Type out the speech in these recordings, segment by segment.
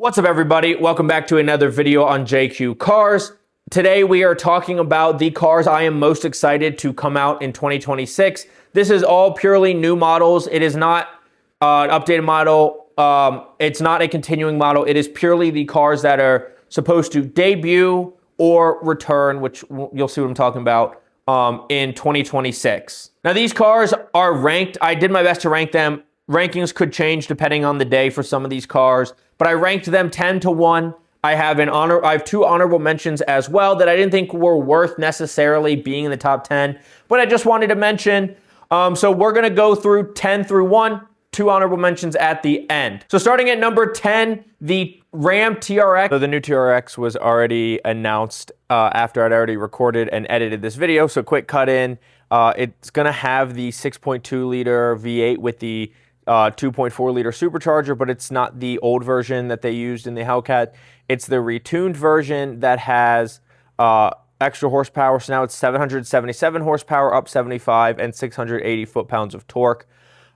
What's up, everybody? Welcome back to another video on JQ Cars. Today we are talking about the cars I am most excited to come out in 2026. This is all purely new models. It is not an updated model. It's not a continuing model. It is purely the cars that are supposed to debut or return, which you'll see what I'm talking about, in 2026. Now, these cars are ranked. I did my best to rank them. Rankings could change depending on the day for some of these cars, but I ranked them 10 to 1. I have two honorable mentions as well that I didn't think were worth necessarily being in the top 10, but I just wanted to mention. So we're going to go through 10 through 1, two honorable mentions at the end. So starting at number 10, the Ram TRX. So the new TRX was already announced after I'd already recorded and edited this video. So quick cut in. It's going to have the 6.2 liter V8 with the 2.4 liter supercharger, but it's not the old version that they used in the Hellcat. It's the retuned version that has extra horsepower. So now it's 777 horsepower, up 75, and 680 foot-pounds of torque.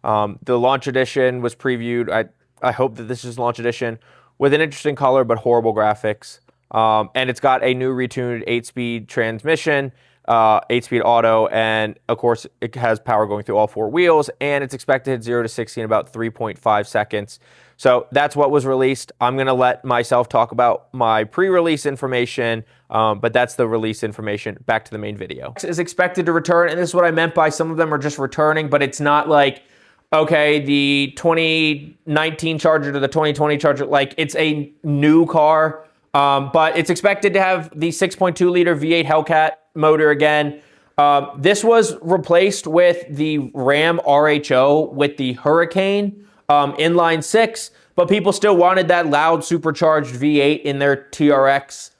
The launch edition was previewed. I hope that this is launch edition with an interesting color but horrible graphics. And it's got a new retuned 8-speed transmission, 8-speed auto, and of course it has power going through all four wheels, and it's expected to hit 0 to 60 in about 3.5 seconds. So that's what was released. I'm going to let myself talk about my pre-release information, but that's the release information. Back to the main video. Is expected to return, and this is what I meant by some of them are just returning, but it's not like, okay, the 2019 Charger to the 2020 Charger, like it's a new car, but it's expected to have the 6.2 liter V8 Hellcat motor again. This was replaced with the Ram RHO with the Hurricane inline 6, but people still wanted that loud supercharged V8 in their TRX.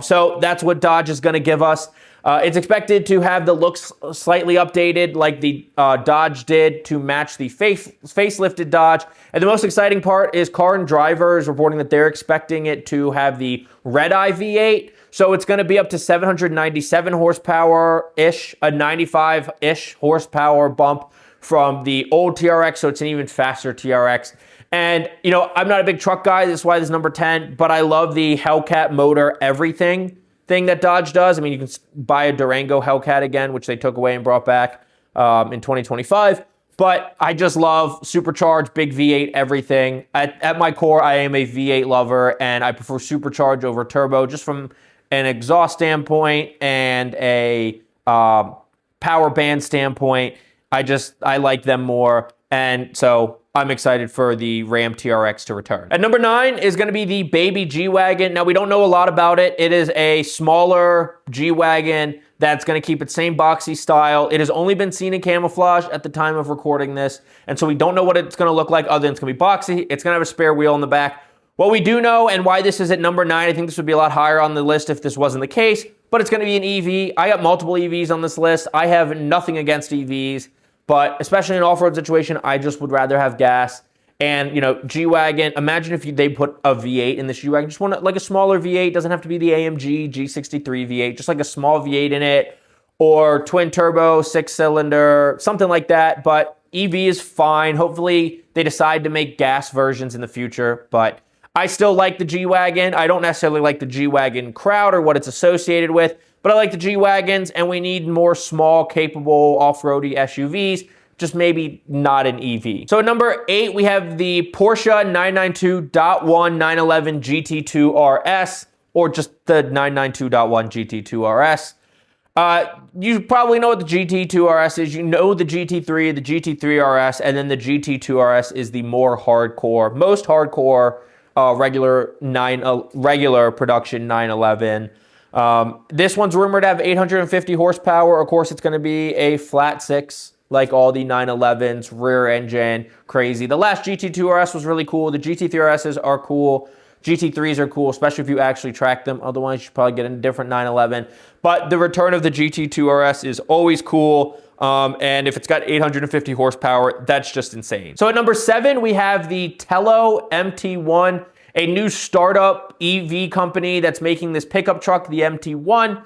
So that's what Dodge is going to give us. It's expected to have the looks slightly updated like the Dodge did to match the facelifted Dodge. And the most exciting part is Car and Driver is reporting that they're expecting it to have the red-eye V8. So it's going to be up to 797 horsepower-ish, a 95-ish horsepower bump from the old TRX, so it's an even faster TRX. And, you know, I'm not a big truck guy, that's why this is number 10, but I love the Hellcat motor everything thing that Dodge does. I mean, you can buy a Durango Hellcat again, which they took away and brought back in 2025. But I just love supercharged, big V8, everything. At my core, I am a V8 lover, and I prefer supercharged over turbo just from an exhaust standpoint and a power band standpoint. I like them more, and so I'm excited for the Ram TRX to return. At number 9 is going to be the Baby G-Wagon. Now, we don't know a lot about it. It is a smaller G-Wagon that's going to keep its same boxy style. It has only been seen in camouflage at the time of recording this, and so we don't know what it's going to look like other than it's going to be boxy. It's going to have a spare wheel in the back. What we do know and why this is at number 9, I think this would be a lot higher on the list if this wasn't the case, but it's going to be an EV. I got multiple EVs on this list. I have nothing against EVs, but especially in an off-road situation, I just would rather have gas. And, you know, G-Wagon, imagine if they put a V8 in this G-Wagon, just want like a smaller V8, doesn't have to be the AMG G63 V8, just like a small V8 in it, or twin turbo, 6-cylinder, something like that. But EV is fine. Hopefully they decide to make gas versions in the future, but I still like the G-Wagon. I don't necessarily like the G-Wagon crowd or what it's associated with, but I like the G-Wagons, and we need more small, capable, off-roady SUVs, just maybe not an EV. So at number 8, we have the Porsche 992.1 911 GT2 RS, or just the 992.1 GT2 RS. You probably know what the GT2 RS is. You know the GT3, the GT3 RS, and then the GT2 RS is the more hardcore, most hardcore regular production 911. This one's rumored to have 850 horsepower. Of course, it's going to be a flat 6 like all the 911s, rear engine, crazy. The last GT2 RS was really cool. The GT3 RSs are cool. GT3s are cool, especially if you actually track them. Otherwise, you should probably get a different 911. But the return of the GT2 RS is always cool. And if it's got 850 horsepower, that's just insane. So at number 7, we have the Tello MT1, a new startup EV company that's making this pickup truck, the MT1.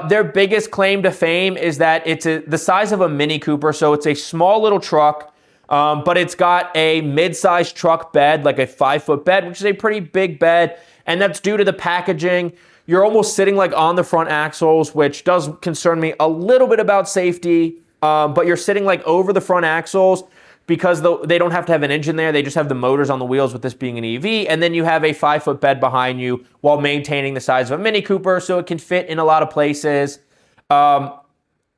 Their biggest claim to fame is that it's the size of a Mini Cooper, so it's a small little truck. But it's got a mid-sized truck bed, like a 5-foot bed, which is a pretty big bed. And that's due to the packaging. You're almost sitting like on the front axles, which does concern me a little bit about safety. But you're sitting like over the front axles because they don't have to have an engine there. They just have the motors on the wheels with this being an EV. And then you have a 5-foot bed behind you while maintaining the size of a Mini Cooper. So it can fit in a lot of places.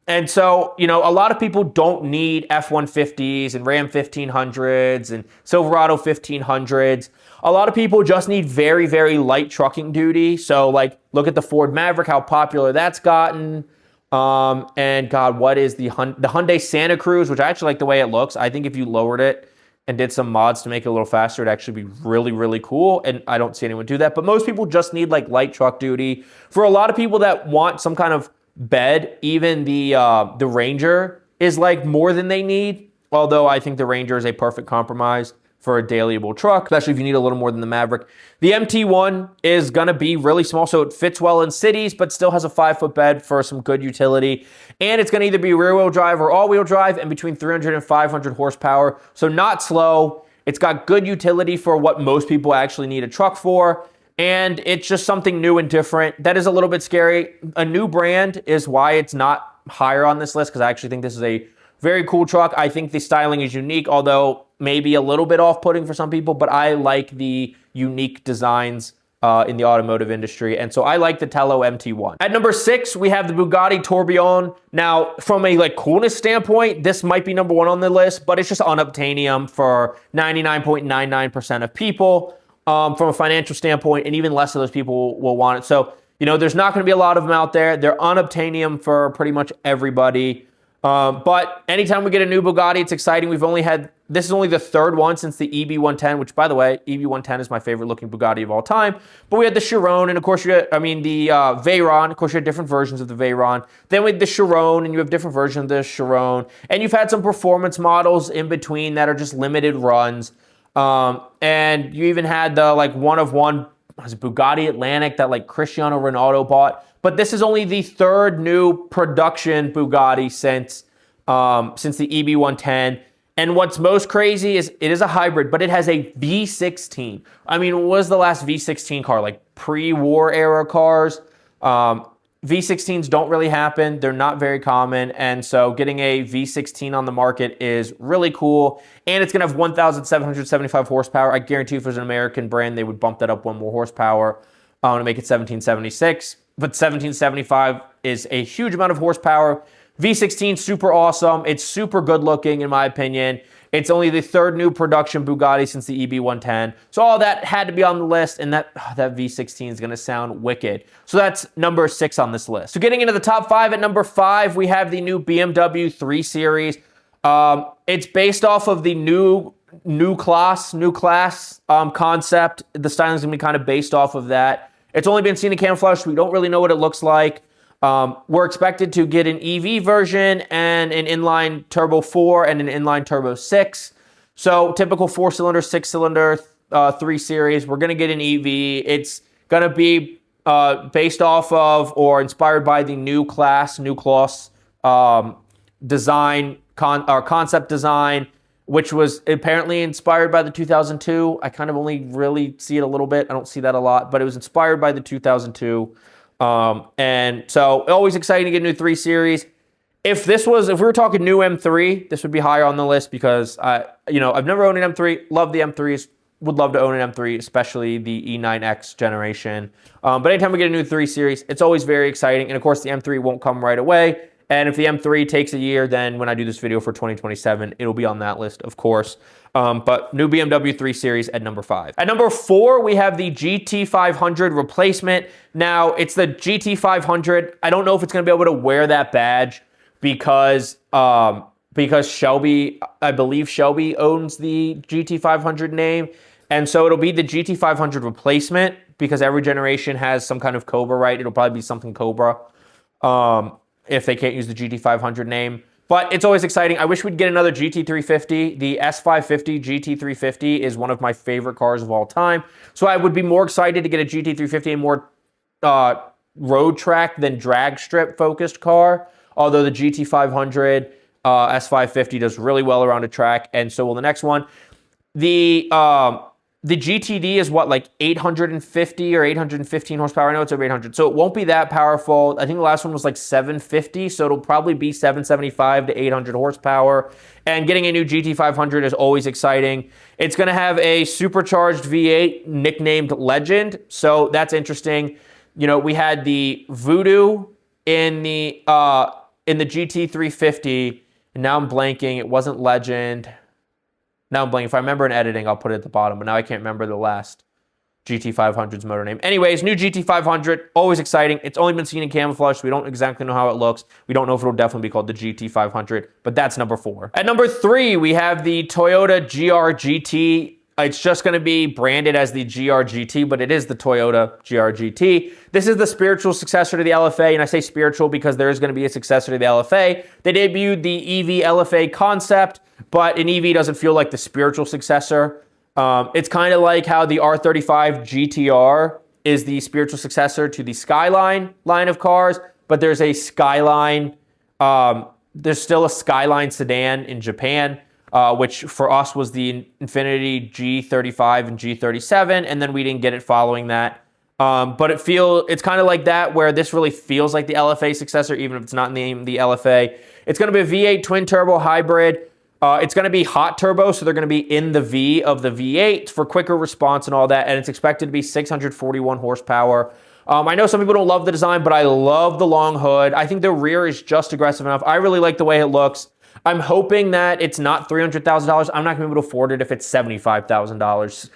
And so, a lot of people don't need F-150s and Ram 1500s and Silverado 1500s. A lot of people just need very, very light trucking duty. So, like, look at the Ford Maverick, how popular that's gotten. And God, what is the Hyundai Santa Cruz, which I actually like the way it looks. I think if you lowered it and did some mods to make it a little faster, it'd actually be really, really cool. And I don't see anyone do that. But most people just need like light truck duty. For a lot of people that want some kind of bed, even the Ranger is like more than they need. Although I think the Ranger is a perfect compromise for a dailyable truck, especially if you need a little more than the Maverick. The MT1 is gonna be really small, so it fits well in cities, but still has a 5-foot bed for some good utility. And it's gonna either be rear-wheel drive or all-wheel drive and between 300 and 500 horsepower, so not slow. It's got good utility for what most people actually need a truck for. And it's just something new and different. That is a little bit scary. A new brand is why it's not higher on this list, because I actually think this is a very cool truck. I think the styling is unique, although maybe a little bit off-putting for some people, but I like the unique designs in the automotive industry. And so I like the Tello MT1. At number 6, we have the Bugatti Tourbillon. Now, from a coolness standpoint, this might be number 1 on the list, but it's just unobtainium for 99.99% of people. From a financial standpoint, and even less of those people will want it. So, there's not going to be a lot of them out there. They're unobtainium for pretty much everybody. But anytime we get a new Bugatti, it's exciting. This is only the 3rd one since the EB110, which, by the way, EB110 is my favorite looking Bugatti of all time. But we had the Chiron, and of course the Veyron. Of course, you had different versions of the Veyron. Then we had the Chiron, and you have different versions of the Chiron. And you've had some performance models in between that are just limited runs. And you even had the one-of-one Bugatti Atlantic that Cristiano Ronaldo bought. But this is only the 3rd new production Bugatti since the EB110. And what's most crazy is it is a hybrid, but it has a V16. I mean, what was the last V16 car? Pre-war era cars? V16s don't really happen. They're not very common. And so getting a V16 on the market is really cool. And it's going to have 1,775 horsepower. I guarantee if it was an American brand, they would bump that up 1 more horsepower to make it 1,776. But 1,775 is a huge amount of horsepower. V16, super awesome. It's super good looking, in my opinion. It's only the 3rd new production Bugatti since the EB110. So all that had to be on the list, and that V16 is going to sound wicked. So that's number 6 on this list. So getting into the top 5, at number 5, we have the new BMW 3 Series. It's based off of the new class concept. The styling is going to be kind of based off of that. It's only been seen in camouflage, so we don't really know what it looks like. We're expected to get an EV version and an inline turbo 4 and an inline turbo 6. So typical 4-cylinder, 6-cylinder 3 Series. We're going to get an EV. It's going to be based off of or inspired by the new class design or concept design, which was apparently inspired by the 2002. I kind of only really see it a little bit. I don't see that a lot, but it was inspired by the 2002. And so always exciting to get a new 3 Series. If we were talking new M3, this would be higher on the list because I've never owned an M3, love the M3s, would love to own an M3, especially the E9X generation. But anytime we get a new 3 Series, it's always very exciting. And of course the M3 won't come right away. And if the M3 takes a year, then when I do this video for 2027, it'll be on that list, of course. But new BMW 3 Series at number 5. At number 4, we have the GT500 replacement. Now, it's the GT500. I don't know if it's going to be able to wear that badge because Shelby, I believe Shelby owns the GT500 name. And so it'll be the GT500 replacement because every generation has some kind of Cobra, right? It'll probably be something Cobra if they can't use the GT500 name. But it's always exciting. I wish we'd get another GT350. The S550 GT350 is one of my favorite cars of all time. So I would be more excited to get a GT350 and more road track than drag strip focused car. Although the GT500 S550 does really well around a track, and so will the next one. The GTD is what, like 850 or 815 horsepower? I know it's over 800, so it won't be that powerful. I think the last one was like 750, so it'll probably be 775 to 800 horsepower. And getting a new GT500 is always exciting. It's going to have a supercharged V8 nicknamed Legend, so that's interesting. You know, we had the Voodoo in the GT350, and now I'm blanking. It wasn't Legend. Now I'm blanking. If I remember in editing, I'll put it at the bottom, but now I can't remember the last GT500's motor name. Anyways, new GT500, always exciting. It's only been seen in camouflage, so we don't exactly know how it looks. We don't know if it'll definitely be called the GT500, but that's number 4. At number 3, we have the Toyota GR GT. It's just going to be branded as the GR GT, but it is the Toyota GR GT. This is the spiritual successor to the LFA, and I say spiritual because there is going to be a successor to the LFA. They debuted the EV LFA concept, but an EV doesn't feel like the spiritual successor. It's kind of like how the R35 GTR is the spiritual successor to the Skyline line of cars, but there's a Skyline, there's still a Skyline sedan in Japan, which for us was the Infiniti G35 and G37, and then we didn't get it following that. But it's kind of like that, where this really feels like the LFA successor, even if it's not named the LFA. It's going to be a V8 twin turbo hybrid. It's going to be hot turbo, so they're going to be in the V of the V8 for quicker response and all that, and it's expected to be 641 horsepower. I know some people don't love the design, but I love the long hood. I think the rear is just aggressive enough. I really like the way it looks. I'm hoping that it's not $300,000. I'm not going to be able to afford it if it's $75,000.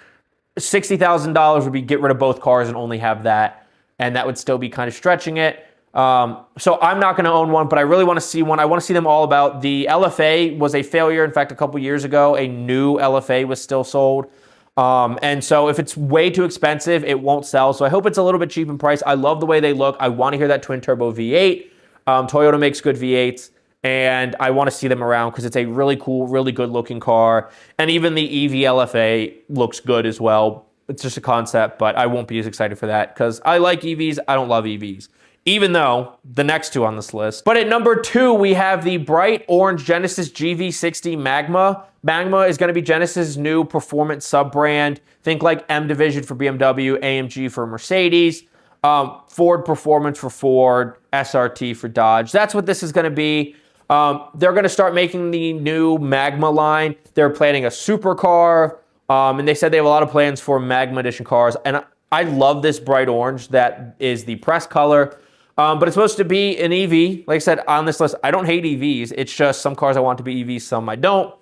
$60,000 would be get rid of both cars and only have that, and that would still be kind of stretching it. So I'm not going to own one, but I really want to see one. I want to see them all about. The LFA was a failure. In fact, a couple years ago, a new LFA was still sold. And so if it's way too expensive, it won't sell. So I hope it's a little bit cheap in price. I love the way they look. I want to hear that twin turbo V8. Toyota makes good V8s, and I want to see them around because it's a really cool, really good looking car. And even the EV LFA looks good as well. It's just a concept, but I won't be as excited for that because I like EVs. I don't love EVs, even though the next two on this list. But at number 2, we have the bright orange Genesis GV60 Magma. Magma is going to be Genesis' new performance sub-brand. Think like M Division for BMW, AMG for Mercedes, Ford Performance for Ford, SRT for Dodge. That's what this is going to be. They're going to start making the new Magma line. They're planning a supercar, and they said they have a lot of plans for Magma Edition cars. And I love this bright orange. That is the press color. But it's supposed to be an EV. Like I said, on this list, I don't hate EVs. It's just some cars I want to be EVs, some I don't.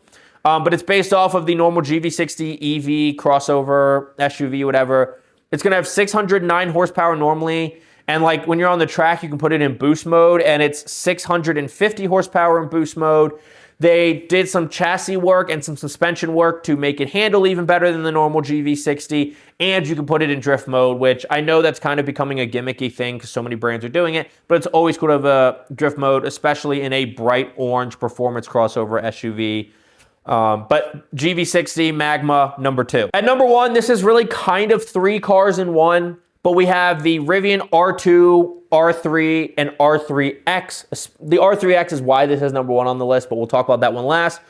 But it's based off of the normal GV60 EV crossover, SUV, whatever. It's going to have 609 horsepower normally. And like when you're on the track, you can put it in boost mode, and it's 650 horsepower in boost mode. They did some chassis work and some suspension work to make it handle even better than the normal GV60, and you can put it in drift mode, which I know that's kind of becoming a gimmicky thing because so many brands are doing it, but it's always cool to have a drift mode, especially in a bright orange performance crossover SUV. But GV60 Magma, number 2. At number 1, this is really kind of 3 cars in one, but we have the Rivian R2, R3, and R3X. The R3X is why this is number 1 on the list, but we'll talk about that one last.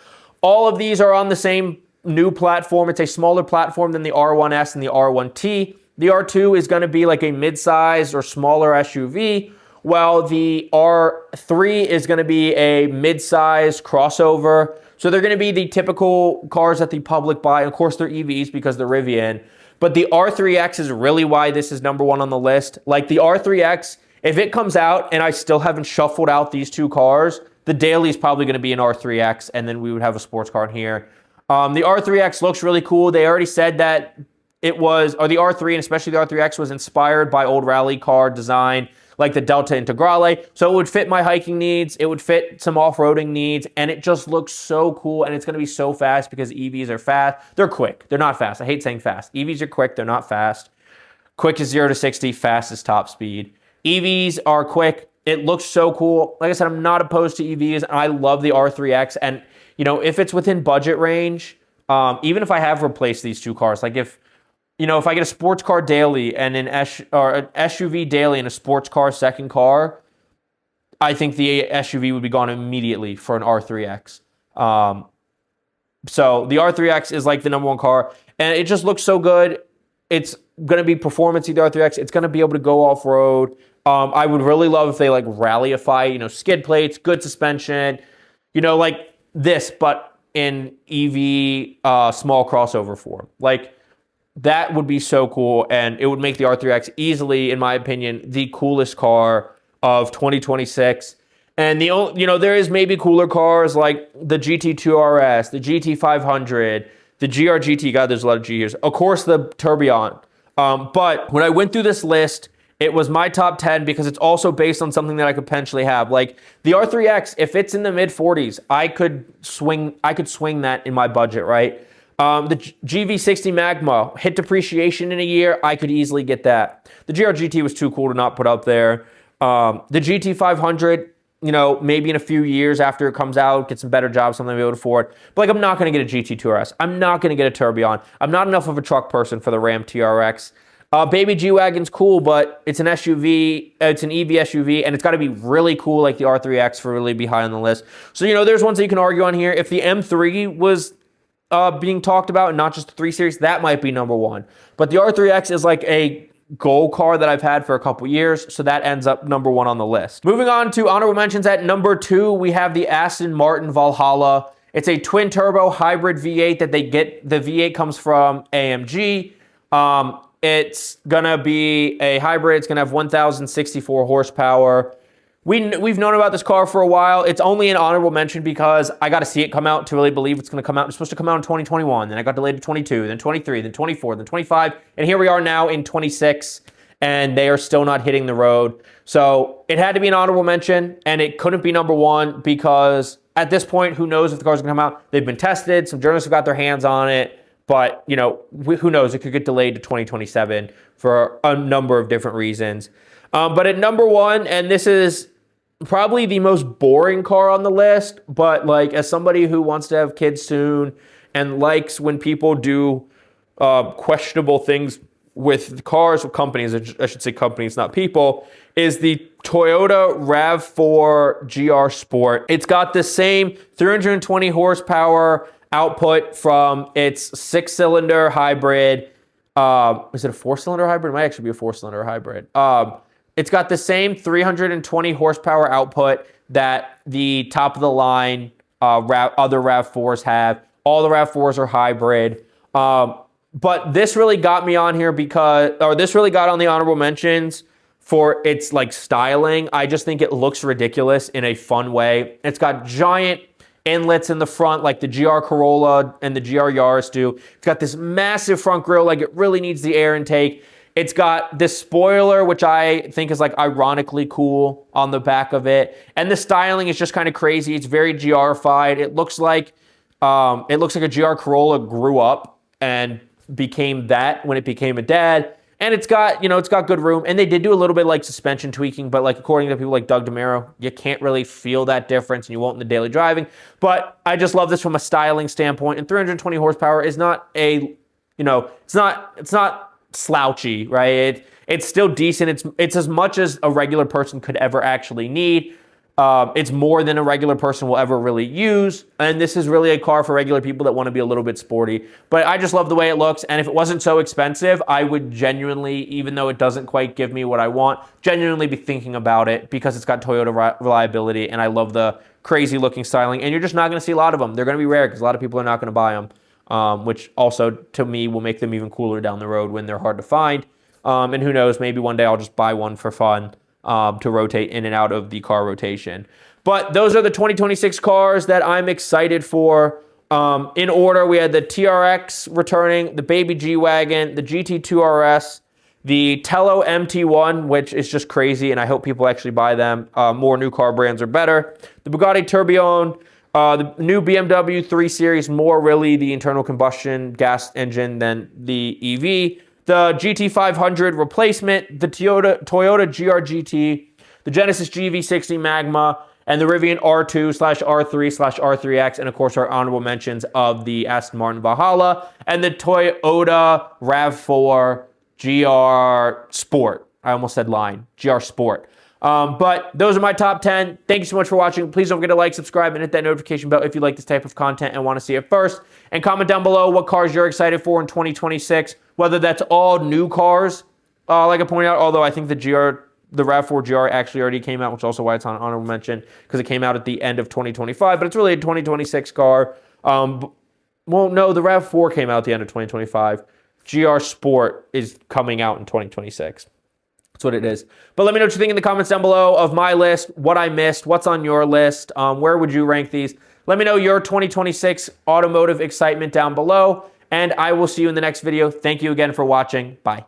All of these are on the same new platform. It's a smaller platform than the R1S and the R1T. The R2 is going to be like a mid-size or smaller SUV, while the R3 is going to be a mid-size crossover. So they're going to be the typical cars that the public buy. Of course, they're EVs because they're Rivian. But the R3X is really why this is number 1 on the list. Like the R3X, if it comes out and I still haven't shuffled out these 2 cars, the daily is probably going to be an R3X, and then we would have a sports car in here. The R3X looks really cool. They already said that it was, or the R3 and especially the R3X was inspired by old rally car design, like the Delta Integrale. So it would fit my hiking needs. It would fit some off-roading needs. And it just looks so cool. And it's going to be so fast because EVs are fast. They're quick. They're not fast. I hate saying fast. EVs are quick. They're not fast. Quick is 0 to 60. Fast is top speed. EVs are quick. It looks so cool. Like I said, I'm not opposed to EVs. I love the R3X. And, you know, if it's within budget range, even if I have replaced these 2 cars, like if I get a sports car daily and an SUV daily and a sports car second car, I think the SUV would be gone immediately for an R3X. So the R3X is like the number one car, and it just looks so good. It's going to be performance of the R3X. It's going to be able to go off-road. I would really love if they like rallyify, skid plates, good suspension, like this, but in EV small crossover form. Like that would be so cool, and it would make the R3X easily, in my opinion, the coolest car of 2026. And there is maybe cooler cars like the GT2 RS, the GT500, the GR GT. God, there's a lot of G here. Of course, the Tourbillon. But when I went through this list, it was my top 10 because it's also based on something that I could potentially have. Like the R3X, if it's in the mid 40s, I could swing that in my budget, right? The GV60 Magma, hit depreciation in a year, I could easily get that. The GR GT was too cool to not put up there. The GT500, maybe in a few years after it comes out, get some better jobs, something to be able to afford. But I'm not going to get a GT2 RS. I'm not going to get a Tourbillon. I'm not enough of a truck person for the Ram TRX. Baby G-Wagon's cool, but it's an SUV, it's an EV SUV, and it's got to be really cool like the R3X for really be high on the list. So, there's ones that you can argue on here. If the M3 was being talked about and not just the 3 Series, that might be number one. But the R3X is like a goal car that I've had for a couple years, so that ends up number one on the list. Moving on to honorable mentions, at number 2, we have the Aston Martin Valhalla. It's a twin-turbo hybrid V8 that they get. The V8 comes from AMG. It's going to be a hybrid. It's going to have 1,064 horsepower. We've known about this car for a while. It's only an honorable mention because I got to see it come out to really believe it's going to come out. It's supposed to come out in 2021. Then I got delayed to 22, then 23, then 24, then 25. And here we are now in 26, and they are still not hitting the road. So it had to be an honorable mention, and it couldn't be number one because at this point, who knows if the car's going to come out? They've been tested. Some journalists have got their hands on it. But, who knows? It could get delayed to 2027 for a number of different reasons. But at number 1, and this is probably the most boring car on the list, but like as somebody who wants to have kids soon and likes when people do questionable things with cars, with companies, I should say companies, not people, is the Toyota RAV4 GR Sport. It's got the same 320 horsepower output from its 6-cylinder hybrid. Is it a 4-cylinder hybrid? It might actually be a 4-cylinder hybrid. It's got the same 320 horsepower output that the top of the line other RAV4s have. All the RAV4s are hybrid. But this really got me on here this really got on the honorable mentions for its like styling. I just think it looks ridiculous in a fun way. It's got giant inlets in the front like the GR Corolla and the GR Yaris do. It's got this massive front grille, like it really needs the air intake. It's got this spoiler, which I think is like ironically cool on the back of it. And the styling is just kind of crazy. It's very GR-fied. It looks like a GR Corolla grew up and became that when it became a dad. And it's got good room. And they did do a little bit like suspension tweaking, but like according to people like Doug DeMuro, you can't really feel that difference and you won't in the daily driving. But I just love this from a styling standpoint. And 320 horsepower is not it's not slouchy, right? It's still decent. It's as much as a regular person could ever actually need. It's more than a regular person will ever really use. And this is really a car for regular people that want to be a little bit sporty. But I just love the way it looks. And if it wasn't so expensive, I would genuinely, even though it doesn't quite give me what I want, genuinely be thinking about it because it's got Toyota reliability. And I love the crazy looking styling. And you're just not going to see a lot of them. They're going to be rare because a lot of people are not going to buy them, which also to me will make them even cooler down the road when they're hard to find. And who knows, maybe one day I'll just buy one for fun. To rotate in and out of the car rotation. But those are the 2026 cars that I'm excited for. In order, we had the TRX returning, the Baby G-Wagon, the GT2 RS, the Tello MT1, which is just crazy, and I hope people actually buy them. More new car brands are better. The Bugatti Tourbillon, the new BMW 3 Series, more really the internal combustion gas engine than the EV. The GT500 replacement, the Toyota GR GT, the Genesis GV60 Magma, and the Rivian R2/R3/R3X, and of course our honorable mentions of the Aston Martin Valhalla and the Toyota RAV4 GR Sport. I almost said line, GR Sport. But those are my top 10. Thank you so much for watching. Please don't forget to like, subscribe, and hit that notification bell if you like this type of content and want to see it first. And comment down below what cars you're excited for in 2026, whether that's all new cars, like I pointed out, although I think the RAV4 GR actually already came out, which is also why it's on honorable mention, because it came out at the end of 2025, but it's really a 2026 car. Well, no, the RAV4 came out at the end of 2025. GR Sport is coming out in 2026. That's what it is. But let me know what you think in the comments down below of my list, what I missed, what's on your list, where would you rank these? Let me know your 2026 automotive excitement down below, and I will see you in the next video. Thank you again for watching. Bye.